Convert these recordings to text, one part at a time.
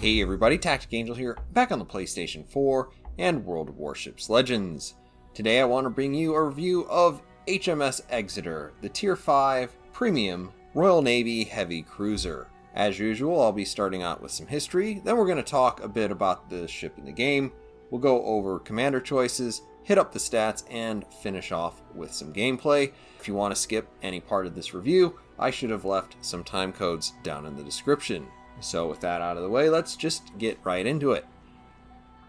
Hey everybody, TacticAngel here, back on the PlayStation 4 and World of Warships Legends. Today I want to bring you a review of HMS Exeter, the Tier 5 Premium Royal Navy Heavy Cruiser. As usual, I'll be starting out with some history, then we're going to talk a bit about the ship in the game, we'll go over commander choices, hit up the stats, and finish off with some gameplay. If you want to skip any part of this review, I should have left some time codes down in the description. So with that out of the way, let's just get right into it.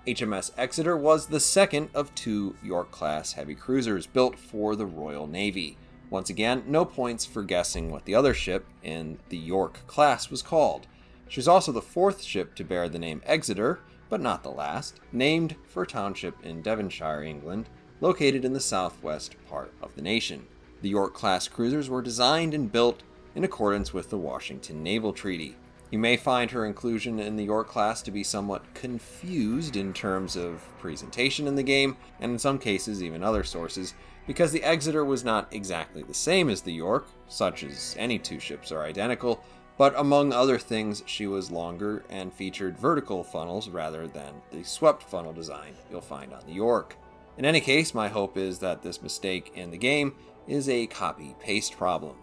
HMS Exeter was the second of two York-class heavy cruisers built for the Royal Navy. Once again, no points for guessing what the other ship in the York class was called. She was also the fourth ship to bear the name Exeter, but not the last, named for a township in Devonshire, England, located in the southwest part of the nation. The York-class cruisers were designed and built in accordance with the Washington Naval Treaty. You may find her inclusion in the York class to be somewhat confused in terms of presentation in the game, and in some cases even other sources, because the Exeter was not exactly the same as the York, such as any two ships are identical, but among other things she was longer and featured vertical funnels rather than the swept funnel design you'll find on the York. In any case, my hope is that this mistake in the game is a copy-paste problem.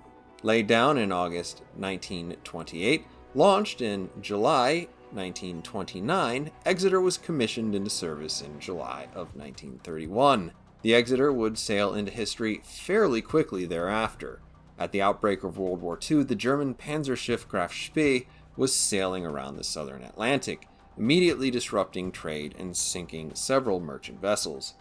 Laid down in August 1928, launched in July 1929, Exeter was commissioned into service in July of 1931. The Exeter would sail into history fairly quickly thereafter. At the outbreak of World War II, the German Panzerschiff Graf Spee was sailing around the southern Atlantic, immediately disrupting trade and sinking several merchant vessels.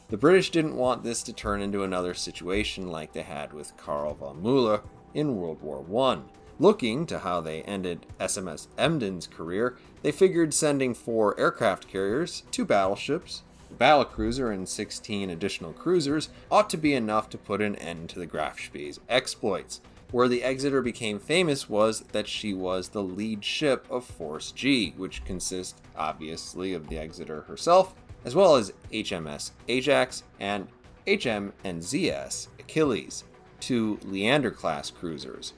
The British didn't want this to turn into another situation like they had with Karl von Müller in World War I. Looking to how they ended SMS Emden's career, they figured sending 4 aircraft carriers, 2 battleships, a battlecruiser, and 16 additional cruisers ought to be enough to put an end to the Graf Spee's exploits. Where the Exeter became famous was that she was the lead ship of Force G, which consists obviously of the Exeter herself, as well as HMS Ajax and HMNZS Achilles, 2 Leander-class cruisers.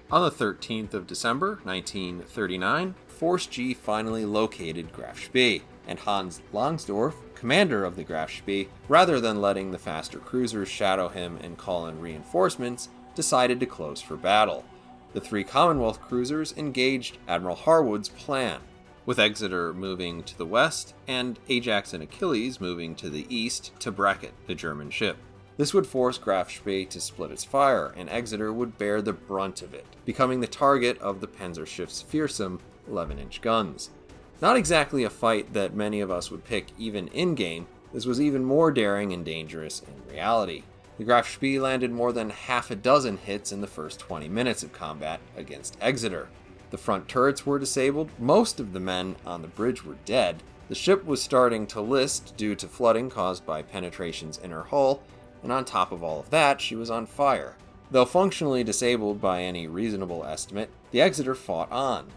On the 13th of December, 1939, Force G finally located Graf Spee, and Hans Langsdorff, commander of the Graf Spee, rather than letting the faster cruisers shadow him and call in reinforcements, decided to close for battle. The 3 Commonwealth cruisers engaged Admiral Harwood's plan, with Exeter moving to the west and Ajax and Achilles moving to the east to bracket the German ship. This would force Graf Spee to split its fire, and Exeter would bear the brunt of it, becoming the target of the Panzerschiff's fearsome 11-inch guns. Not exactly a fight that many of us would pick even in-game, this was even more daring and dangerous in reality. The Graf Spee landed more than half a dozen hits in the first 20 minutes of combat against Exeter. The front turrets were disabled, most of the men on the bridge were dead, the ship was starting to list due to flooding caused by penetrations in her hull, and on top of all of that, she was on fire. Though functionally disabled by any reasonable estimate, the Exeter fought on.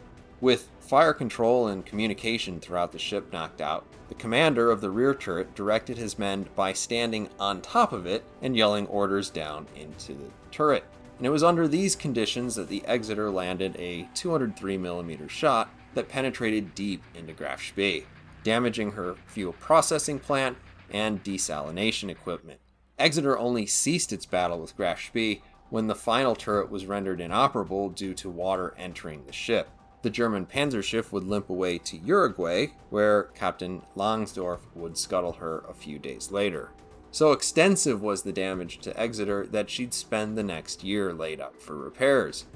With fire control and communication throughout the ship knocked out, the commander of the rear turret directed his men by standing on top of it and yelling orders down into the turret. And it was under these conditions that the Exeter landed a 203mm shot that penetrated deep into Graf Spee, damaging her fuel processing plant and desalination equipment. Exeter only ceased its battle with Graf Spee when the final turret was rendered inoperable due to water entering the ship. The German Panzerschiff would limp away to Uruguay, where Captain Langsdorff would scuttle her a few days later. So extensive was the damage to Exeter that she'd spend the next year laid up for repairs.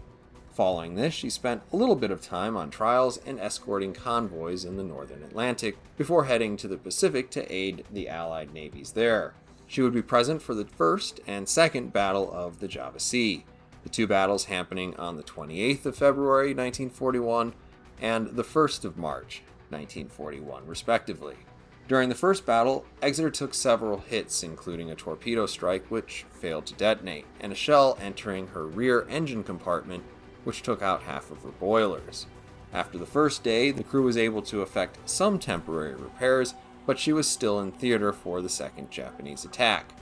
Following this, she spent a little bit of time on trials and escorting convoys in the northern Atlantic before heading to the Pacific to aid the Allied navies there. She would be present for the first and second Battle of the Java Sea, the 2 battles happening on the 28th of February 1941 and the 1st of March 1941, respectively. During the first battle, Exeter took several hits, including a torpedo strike which failed to detonate, and a shell entering her rear engine compartment which took out half of her boilers. After the first day, the crew was able to effect some temporary repairs, but she was still in theater for the second Japanese attack.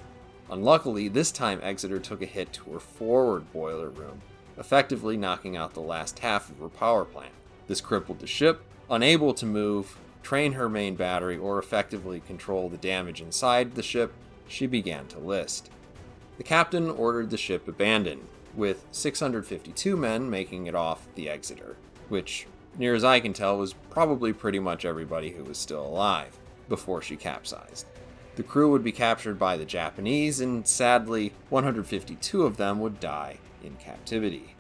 Unluckily, this time Exeter took a hit to her forward boiler room, effectively knocking out the last half of her power plant. This crippled the ship, Unable to move, train her main battery, or effectively control the damage inside the ship, she began to list. The captain ordered the ship abandoned, with 652 men making it off the Exeter, which, near as I can tell, was probably pretty much everybody who was still alive before she capsized. The crew would be captured by the Japanese, and sadly, 152 of them would die in captivity.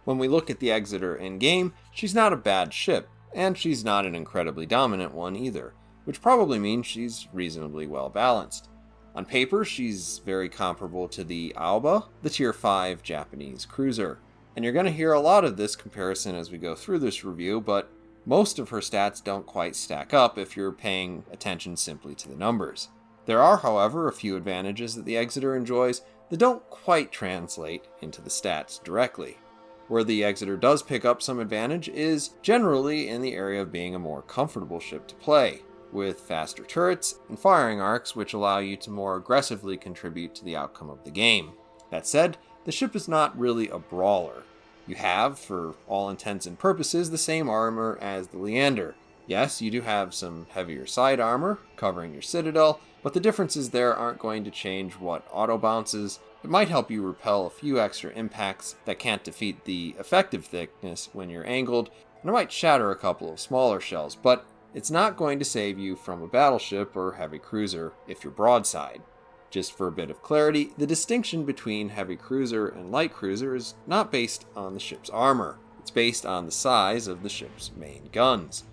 When we look at the Exeter in-game, she's not a bad ship, and she's not an incredibly dominant one either, which probably means she's reasonably well balanced. On paper, she's very comparable to the Aoba, the Tier 5 Japanese cruiser, and you're going to hear a lot of this comparison as we go through this review, but most of her stats don't quite stack up if you're paying attention simply to the numbers. There are, however, a few advantages that the Exeter enjoys that don't quite translate into the stats directly. Where the Exeter does pick up some advantage is generally in the area of being a more comfortable ship to play, with faster turrets and firing arcs which allow you to more aggressively contribute to the outcome of the game. That said, the ship is not really a brawler. You have, for all intents and purposes, the same armor as the Leander. Yes, you do have some heavier side armor covering your citadel, but the differences there aren't going to change what auto bounces. It might help you repel a few extra impacts that can't defeat the effective thickness when you're angled, and it might shatter a couple of smaller shells, but it's not going to save you from a battleship or heavy cruiser if you're broadside. Just for a bit of clarity, the distinction between heavy cruiser and light cruiser is not based on the ship's armor. It's based on the size of the ship's main guns.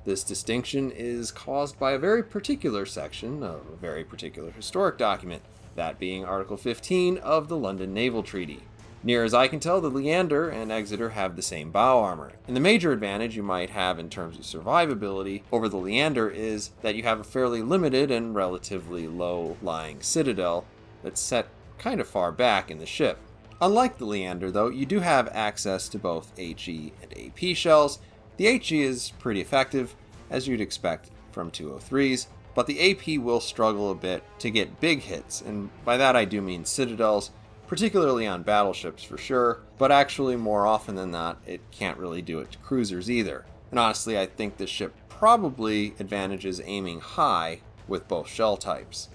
This distinction is caused by a very particular section of a very particular historic document, that being Article 15 of the London Naval Treaty. Near as I can tell, the Leander and Exeter have the same bow armor, and the major advantage you might have in terms of survivability over the Leander is that you have a fairly limited and relatively low-lying citadel that's set kind of far back in the ship. Unlike the Leander, though, you do have access to both HE and AP shells. The HE is pretty effective, as you'd expect from 203s, but the AP will struggle a bit to get big hits, and by that I do mean citadels, particularly on battleships for sure, but actually more often than not, it can't really do it to cruisers either. And honestly, I think this ship probably advantages aiming high with both shell types.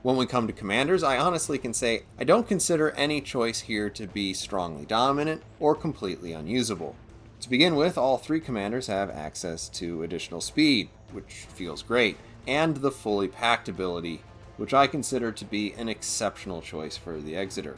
When we come to commanders, I honestly can say I don't consider any choice here to be strongly dominant or completely unusable. To begin with, all three commanders have access to additional speed, which feels great, and the fully packed ability, which I consider to be an exceptional choice for the Exeter.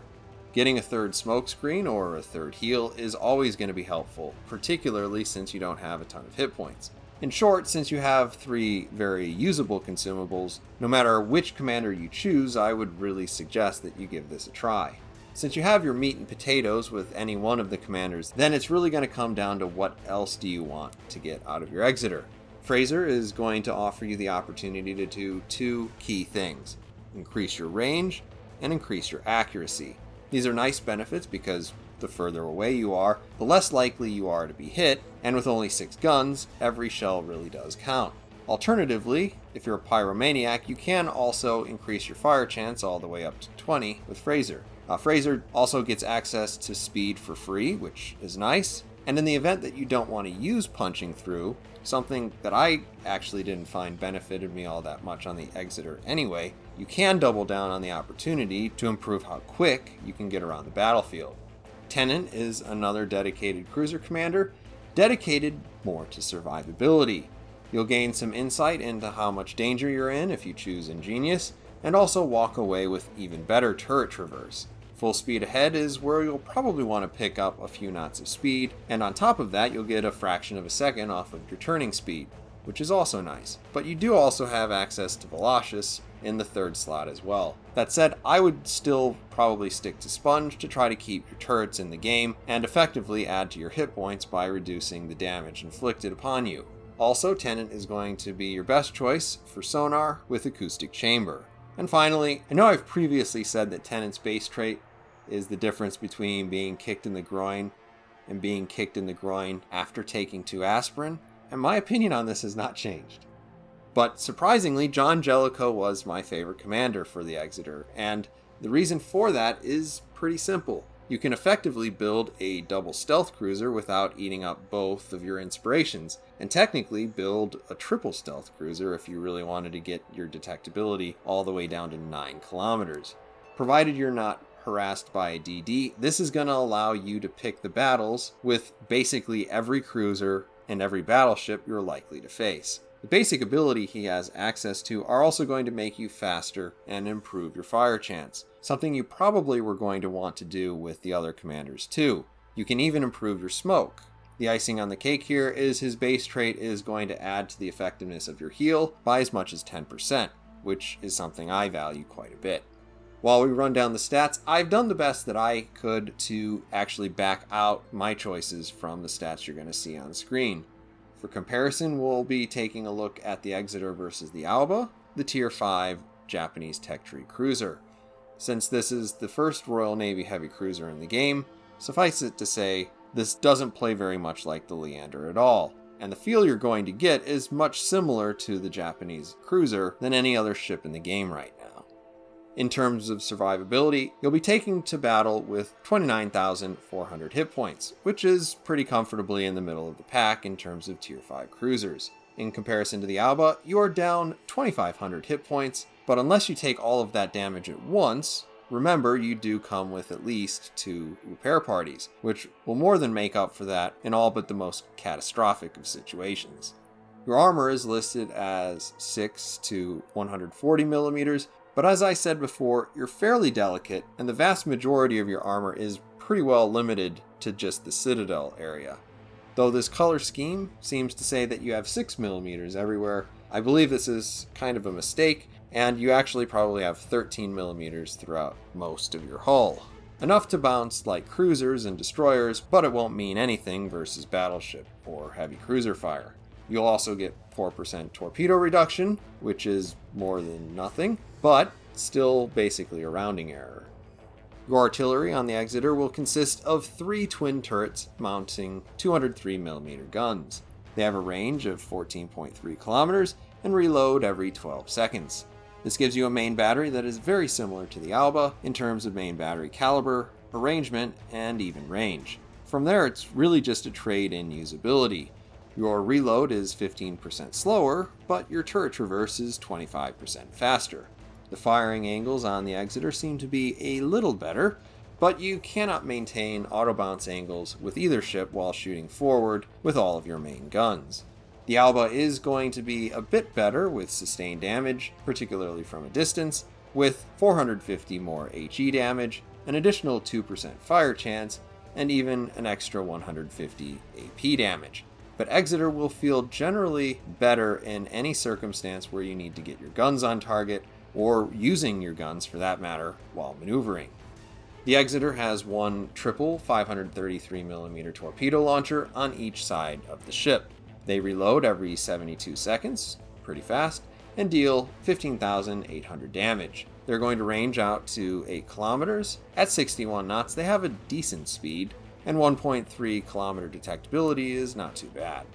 Getting a third smokescreen or a third heal is always going to be helpful, particularly since you don't have a ton of hit points. In short, since you have three very usable consumables, no matter which commander you choose, I would really suggest that you give this a try. Since you have your meat and potatoes with any one of the commanders, then it's really going to come down to what else do you want to get out of your Exeter. Fraser is going to offer you the opportunity to do two key things: increase your range and increase your accuracy. These are nice benefits because the further away you are, the less likely you are to be hit, and with only 6 guns, every shell really does count. Alternatively, if you're a pyromaniac, you can also increase your fire chance all the way up to 20 with Fraser. Fraser also gets access to speed for free, which is nice, and in the event that you don't want to use punching through, something that I actually didn't find benefited me all that much on the Exeter anyway, you can double down on the opportunity to improve how quick you can get around the battlefield. Tennant is another dedicated cruiser commander, dedicated more to survivability. You'll gain some insight into how much danger you're in if you choose Ingenious, and also walk away with even better turret traverse. Full speed ahead is where you'll probably want to pick up a few knots of speed, and on top of that you'll get a fraction of a second off of your turning speed, which is also nice. But you do also have access to Velocious in the third slot as well. That said, I would still probably stick to Sponge to try to keep your turrets in the game and effectively add to your hit points by reducing the damage inflicted upon you. Also, Tennant is going to be your best choice for sonar with Acoustic Chamber. And finally, I know I've previously said that Tennant's base trait is the difference between being kicked in the groin and being kicked in the groin after taking 2 aspirin, and my opinion on this has not changed. But surprisingly, John Jellicoe was my favorite commander for the Exeter, and the reason for that is pretty simple. You can effectively build a double stealth cruiser without eating up both of your inspirations, and technically build a triple stealth cruiser if you really wanted to get your detectability all the way down to 9 kilometers. Provided you're not harassed by a DD, this is going to allow you to pick the battles with basically every cruiser and every battleship you're likely to face. The basic ability he has access to are also going to make you faster and improve your fire chance, something you probably were going to want to do with the other commanders too. You can even improve your smoke. The icing on the cake here is his base trait is going to add to the effectiveness of your heal by as much as 10%, which is something I value quite a bit. While we run down the stats, I've done the best that I could to actually back out my choices from the stats you're going to see on screen. For comparison, we'll be taking a look at the Exeter versus the Alba, the Tier 5 Japanese tech tree cruiser. Since this is the first Royal Navy heavy cruiser in the game, suffice it to say, this doesn't play very much like the Leander at all, and the feel you're going to get is much similar to the Japanese cruiser than any other ship in the game right now. In terms of survivability, you'll be taking to battle with 29,400 hit points, which is pretty comfortably in the middle of the pack in terms of Tier 5 cruisers. In comparison to the Alba, you are down 2,500 hit points, but unless you take all of that damage at once, remember you do come with at least 2 repair parties, which will more than make up for that in all but the most catastrophic of situations. Your armor is listed as 6 to 140 millimeters, but as I said before, you're fairly delicate, and the vast majority of your armor is pretty well limited to just the Citadel area. Though this color scheme seems to say that you have 6 millimeters everywhere, I believe this is kind of a mistake, and you actually probably have 13 millimeters throughout most of your hull. Enough to bounce like cruisers and destroyers, but it won't mean anything versus battleship or heavy cruiser fire. You'll also get 4% torpedo reduction, which is more than nothing, but still basically a rounding error. Your artillery on the Exeter will consist of 3 twin turrets mounting 203mm guns. They have a range of 14.3 kilometers and reload every 12 seconds. This gives you a main battery that is very similar to the Alba in terms of main battery caliber, arrangement, and even range. From there, it's really just a trade in usability. Your reload is 15% slower, but your turret traverse is 25% faster. The firing angles on the Exeter seem to be a little better, but you cannot maintain auto bounce angles with either ship while shooting forward with all of your main guns. The Alba is going to be a bit better with sustained damage, particularly from a distance, with 450 more HE damage, an additional 2% fire chance, and even an extra 150 AP damage. But Exeter will feel generally better in any circumstance where you need to get your guns on target, or using your guns for that matter, while maneuvering. The Exeter has one triple 533mm torpedo launcher on each side of the ship. They reload every 72 seconds, pretty fast, and deal 15,800 damage. They're going to range out to 8 kilometers. At 61 knots, they have a decent speed, and 1.3 kilometer detectability is not too bad.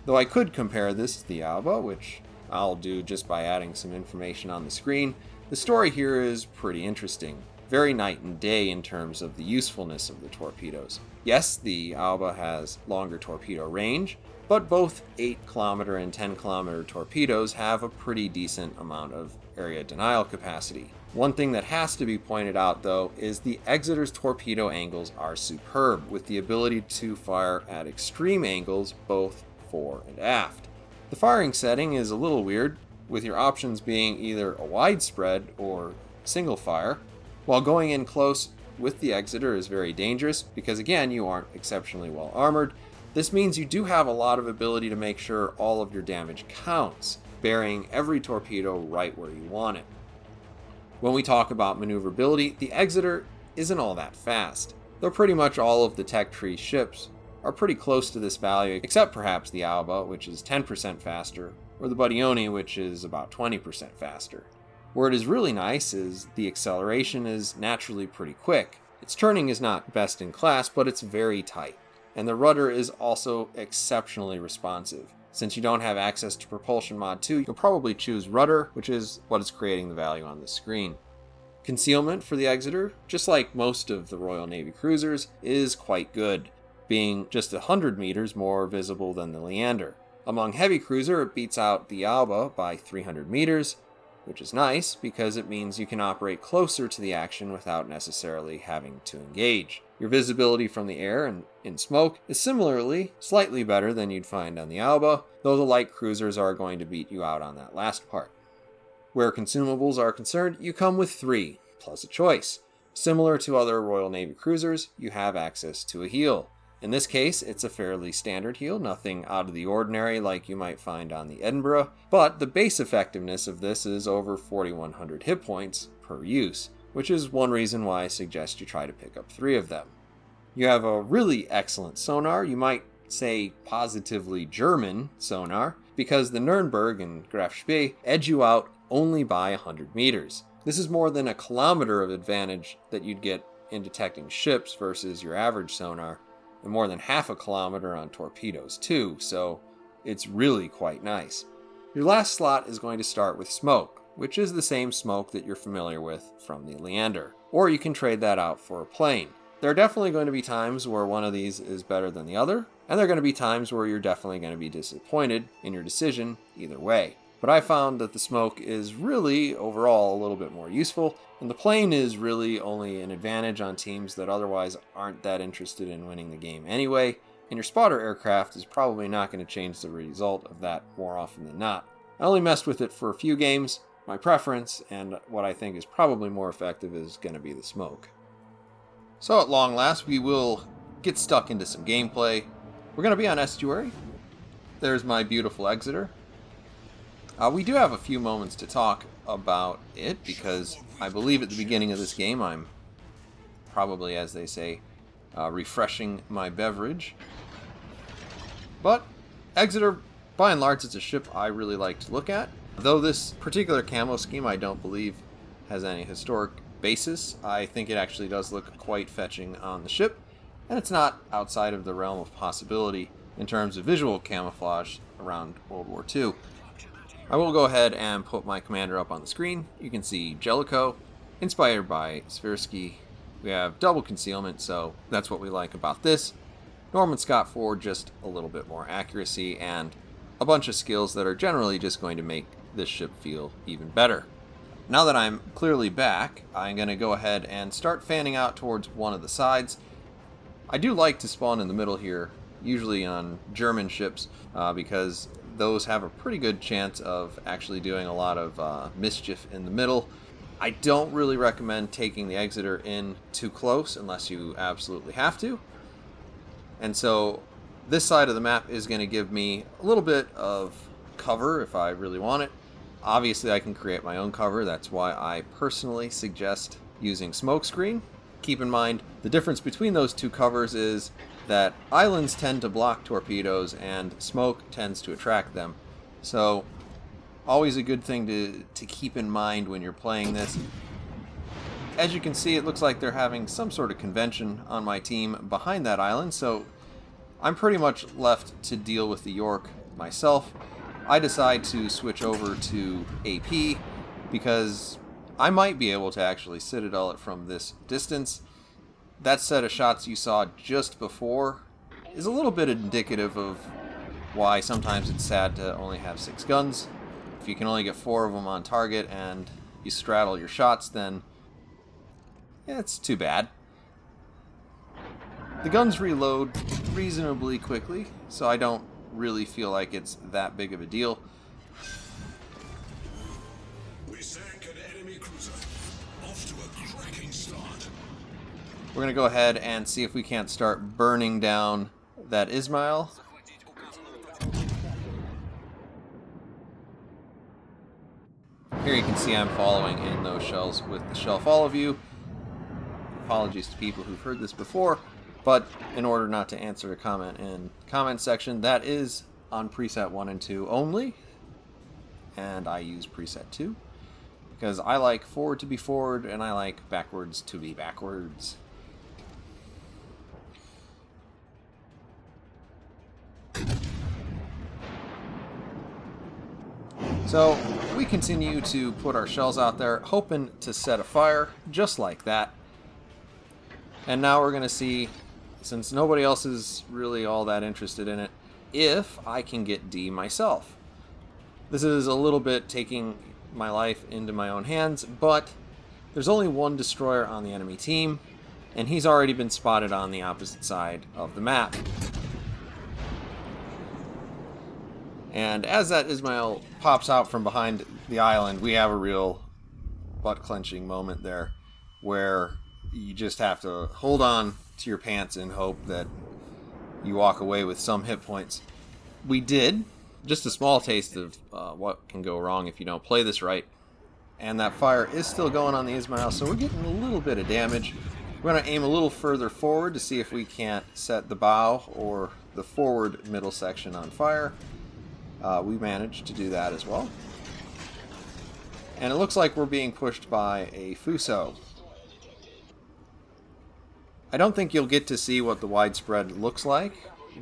Though I could compare this to the Alba, which I'll do just by adding some information on the screen, the story here is pretty interesting. Very night and day in terms of the usefulness of the torpedoes. Yes, the Alba has longer torpedo range, but both 8 kilometer and 10 kilometer torpedoes have a pretty decent amount of area denial capacity. One thing that has to be pointed out though is the Exeter's torpedo angles are superb, with the ability to fire at extreme angles both fore and aft. The firing setting is a little weird, with your options being either a widespread or single fire. While going in close with the Exeter is very dangerous, because again, you aren't exceptionally well armored, this means you do have a lot of ability to make sure all of your damage counts, burying every torpedo right where you want it. When we talk about maneuverability, the Exeter isn't all that fast, though pretty much all of the tech tree ships are pretty close to this value, except perhaps the Alba, which is 10% faster, or the Badione, which is about 20% faster. Where it is really nice is the acceleration is naturally pretty quick. Its turning is not best in class, but it's very tight. And the rudder is also exceptionally responsive. Since you don't have access to Propulsion Mod 2, you'll probably choose rudder, which is what is creating the value on the screen. Concealment for the Exeter, just like most of the Royal Navy cruisers, is quite good, being just 100 meters more visible than the Leander. Among heavy cruiser, it beats out the Alba by 300 meters, which is nice because it means you can operate closer to the action without necessarily having to engage. Your visibility from the air and in smoke is similarly slightly better than you'd find on the Alba, though the light cruisers are going to beat you out on that last part. Where consumables are concerned, you come with 3, plus a choice. Similar to other Royal Navy cruisers, you have access to a heal. In this case, it's a fairly standard heal, nothing out of the ordinary like you might find on the Edinburgh, but the base effectiveness of this is over 4,100 hit points per use, which is one reason why I suggest you try to pick up 3 of them. You have a really excellent sonar, you might say positively German sonar, because the Nürnberg and Graf Spee edge you out only by 100 meters. This is more than a kilometer of advantage that you'd get in detecting ships versus your average sonar, and more than half a kilometer on torpedoes too, so it's really quite nice. Your last slot is going to start with smoke, which is the same smoke that you're familiar with from the Leander, or you can trade that out for a plane. There are definitely going to be times where one of these is better than the other, and there are going to be times where you're definitely going to be disappointed in your decision either way. But I found that the smoke is really, overall, a little bit more useful, and the plane is really only an advantage on teams that otherwise aren't that interested in winning the game anyway, and your spotter aircraft is probably not going to change the result of that more often than not. I only messed with it for a few games. My preference, and what I think is probably more effective, is going to be the smoke. So at long last, we will get stuck into some gameplay. We're going to be on Estuary. There's my beautiful Exeter. We do have a few moments to talk about it, because I believe at the beginning of this game I'm probably, as they say, refreshing my beverage. But Exeter, by and large, it's a ship I really like to look at. Though this particular camo scheme I don't believe has any historic basis, I think it actually does look quite fetching on the ship, and it's not outside of the realm of possibility in terms of visual camouflage around World War II. I will go ahead and put my commander up on the screen. You can see Jellicoe, inspired by Svirsky. We have double concealment, so that's what we like about this. Norman Scott for just a little bit more accuracy, and a bunch of skills that are generally just going to make this ship feel even better. Now that I'm clearly back, I'm going to go ahead and start fanning out towards one of the sides. I do like to spawn in the middle here, usually on German ships, because those have a pretty good chance of actually doing a lot of mischief in the middle. I don't really recommend taking the Exeter in too close unless you absolutely have to. And so this side of the map is going to give me a little bit of cover if I really want it. Obviously I can create my own cover, that's why I personally suggest using smokescreen. Keep in mind, the difference between those two covers is that islands tend to block torpedoes and smoke tends to attract them. So always a good thing to keep in mind when you're playing this. As you can see, it looks like they're having some sort of convention on my team behind that island, so I'm pretty much left to deal with the York myself. I decide to switch over to AP because I might be able to actually citadel it from this distance. That set of shots you saw just before is a little bit indicative of why sometimes it's sad to only have 6 guns. If you can only get 4 of them on target and you straddle your shots, then yeah, it's too bad. The guns reload reasonably quickly, so I don't really feel like it's that big of a deal. We sank an enemy cruiser. Off to a cracking start. We're going to go ahead and see if we can't start burning down that Ismail. Here you can see I'm following in those shells with the shell follow view. Apologies to people who've heard this before, but in order not to answer a comment in the comment section, that is on preset 1 and 2 only, and I use preset 2 because I like forward to be forward and I like backwards to be backwards. So we continue to put our shells out there, hoping to set a fire just like that. And now we're going to see, since nobody else is really all that interested in it, if I can get D myself. This is a little bit taking my life into my own hands, but there's only one destroyer on the enemy team, and he's already been spotted on the opposite side of the map. And as that Ismail pops out from behind the island, we have a real butt-clenching moment there, where you just have to hold on to your pants and hope that you walk away with some hit points. We did. Just a small taste of what can go wrong if you don't play this right. And that fire is still going on the Ismail, so we're getting a little bit of damage. We're going to aim a little further forward to see if we can't set the bow or the forward middle section on fire. We managed to do that as well. And it looks like we're being pushed by a Fuso. I don't think you'll get to see what the widespread looks like,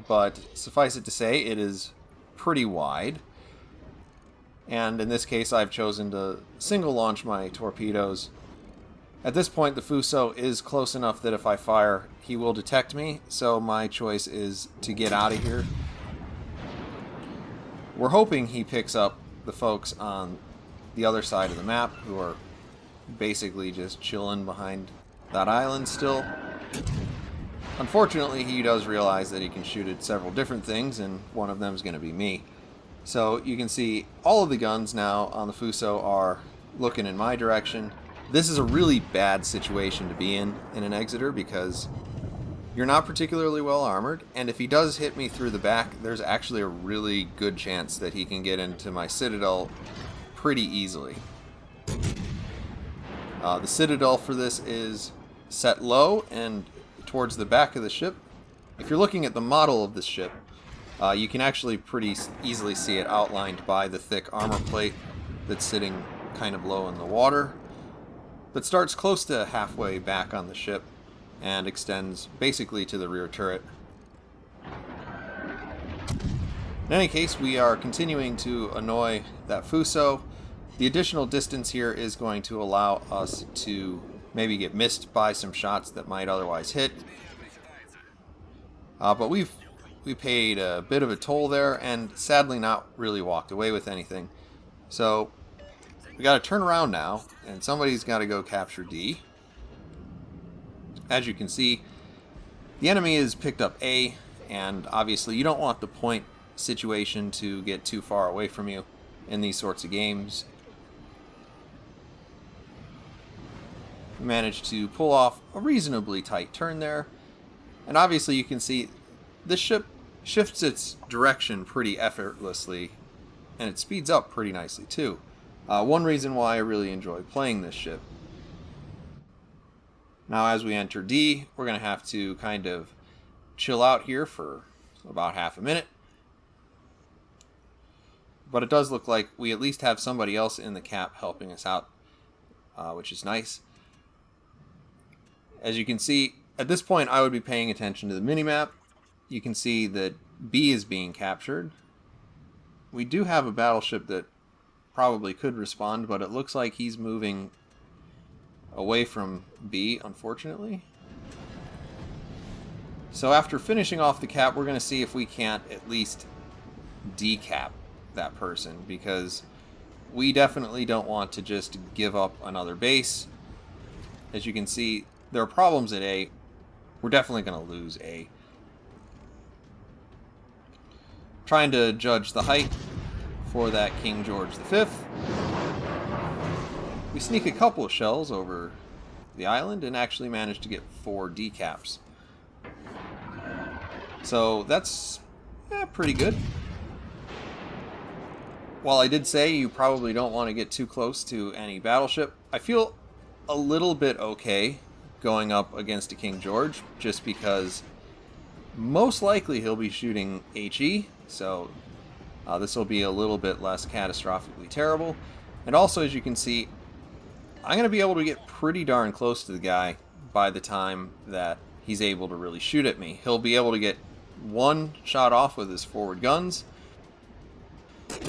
but suffice it to say, it is pretty wide. And in this case, I've chosen to single launch my torpedoes. At this point, the Fuso is close enough that if I fire, he will detect me, so my choice is to get out of here. We're hoping he picks up the folks on the other side of the map who are basically just chilling behind that island still. Unfortunately, he does realize that he can shoot at several different things, and one of them is going to be me. So you can see all of the guns now on the Fuso are looking in my direction. This is a really bad situation to be in an Exeter, because you're not particularly well armored, and if he does hit me through the back, there's actually a really good chance that he can get into my Citadel pretty easily. The Citadel for this is set low and towards the back of the ship. If you're looking at the model of this ship, you can actually pretty easily see it outlined by the thick armor plate that's sitting kind of low in the water, but starts close to halfway back on the ship and extends basically to the rear turret. In any case, we are continuing to annoy that Fuso. The additional distance here is going to allow us to maybe get missed by some shots that might otherwise hit. But we paid a bit of a toll there, and sadly not really walked away with anything. So we got to turn around now, and somebody's got to go capture D. As you can see, the enemy has picked up A, and obviously you don't want the point situation to get too far away from you in these sorts of games. We managed to pull off a reasonably tight turn there, and obviously you can see this ship shifts its direction pretty effortlessly, and it speeds up pretty nicely too. One reason why I really enjoy playing this ship. Now as we enter D, we're going to have to kind of chill out here for about half a minute. But it does look like we at least have somebody else in the cap helping us out, which is nice. As you can see, at this point I would be paying attention to the minimap. You can see that B is being captured. We do have a battleship that probably could respond, but it looks like he's moving away from B, unfortunately. So after finishing off the cap, we're going to see if we can't at least decap that person, because we definitely don't want to just give up another base. As you can see, there are problems at A. We're definitely going to lose A. Trying to judge the height for that King George V. We sneak a couple of shells over the island and actually manage to get 4 decaps. So that's pretty good. While I did say you probably don't want to get too close to any battleship, I feel a little bit okay going up against a King George, just because most likely he'll be shooting HE, so this will be a little bit less catastrophically terrible. And also, as you can see, I'm going to be able to get pretty darn close to the guy by the time that he's able to really shoot at me. He'll be able to get one shot off with his forward guns.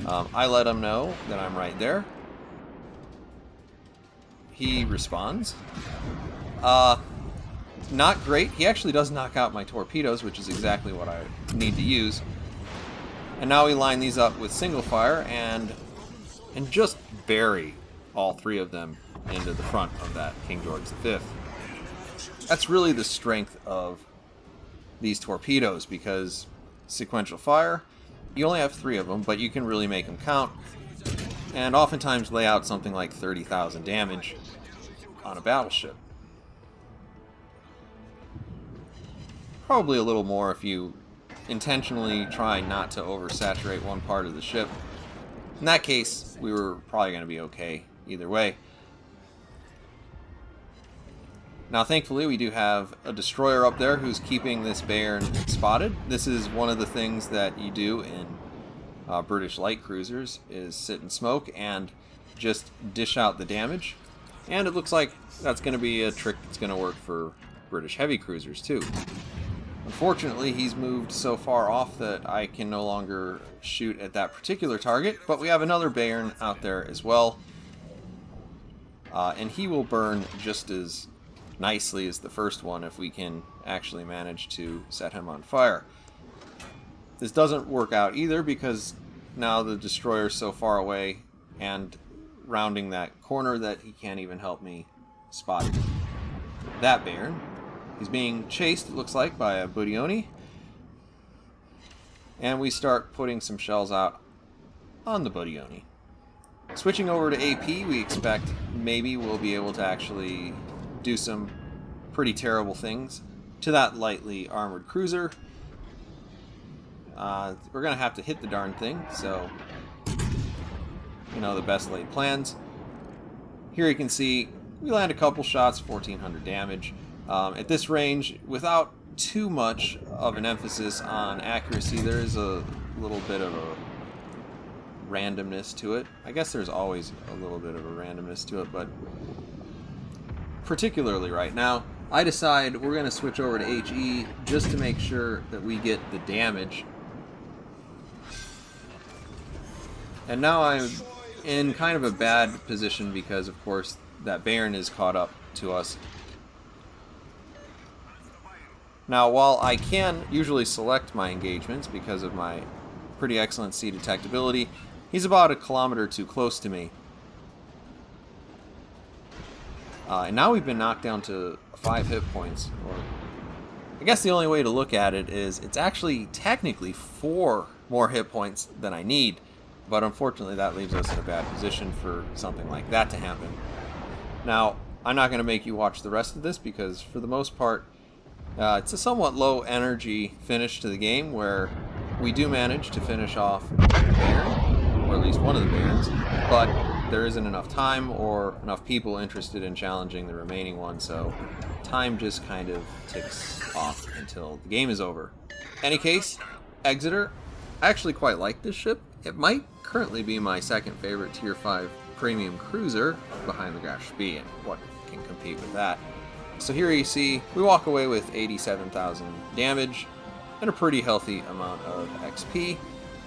I let him know that I'm right there, he respawns. Not great. He actually does knock out my torpedoes, which is exactly what I need to use. And now we line these up with single fire and just bury all three of them into the front of that King George V. That's really the strength of these torpedoes, because sequential fire, you only have 3 of them, but you can really make them count, and oftentimes lay out something like 30,000 damage on a battleship. Probably a little more if you intentionally try not to oversaturate one part of the ship. In that case, we were probably going to be okay either way. Now, thankfully, we do have a destroyer up there who's keeping this Bayern spotted. This is one of the things that you do in British light cruisers, is sit and smoke and just dish out the damage. And it looks like that's going to be a trick that's going to work for British heavy cruisers too. Unfortunately, he's moved so far off that I can no longer shoot at that particular target, but we have another Bayern out there as well. And he will burn just as nicely as the first one if we can actually manage to set him on fire. This doesn't work out either, because now the destroyer's so far away and rounding that corner that he can't even help me spot that Bayern. He's being chased, it looks like, by a Budioni. And we start putting some shells out on the Budioni. Switching over to AP, we expect maybe we'll be able to actually do some pretty terrible things to that lightly armored cruiser. We're going to have to hit the darn thing, so, you know, the best laid plans. Here you can see we land a couple shots, 1,400 damage. At this range, without too much of an emphasis on accuracy, there is a little bit of a randomness to it. I guess there's always a little bit of a randomness to it, but particularly right now, I decide we're going to switch over to HE just to make sure that we get the damage. And now I'm in kind of a bad position because, of course, that Bayern is caught up to us. Now, while I can usually select my engagements because of my pretty excellent sea detectability, he's about 1 kilometer too close to me. And now we've been knocked down to 5 hit points. Or I guess the only way to look at it is it's actually technically 4 more hit points than I need. But unfortunately, that leaves us in a bad position for something like that to happen. Now, I'm not going to make you watch the rest of this because, for the most part, it's a somewhat low energy finish to the game where we do manage to finish off the Bayern, or at least one of the Bayerns, but there isn't enough time or enough people interested in challenging the remaining one, so time just kind of ticks off until the game is over. In any case, Exeter, I actually quite like this ship. It might currently be my second favorite Tier 5 premium cruiser behind the Graf Spee, and what can compete with that. So here you see, we walk away with 87,000 damage and a pretty healthy amount of XP.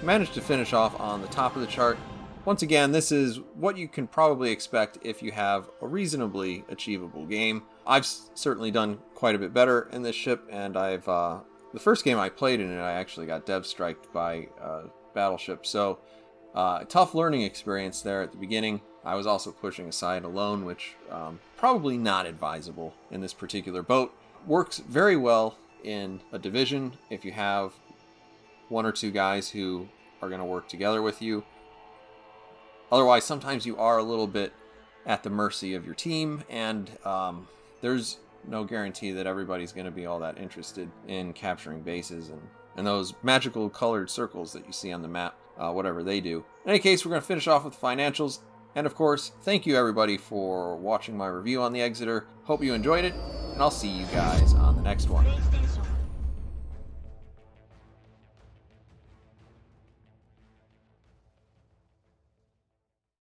Managed to finish off on the top of the chart. Once again, this is what you can probably expect if you have a reasonably achievable game. I've certainly done quite a bit better in this ship, and the first game I played in it, I actually got dev striked by a battleship, so tough learning experience there at the beginning. I was also pushing aside alone, which probably not advisable in this particular boat. Works very well in a division if you have 1 or 2 guys who are going to work together with you. Otherwise, sometimes you are a little bit at the mercy of your team, and there's no guarantee that everybody's going to be all that interested in capturing bases and those magical colored circles that you see on the map, whatever they do. In any case, we're going to finish off with financials. And of course, thank you everybody for watching my review on the Exeter. Hope you enjoyed it, and I'll see you guys on the next one.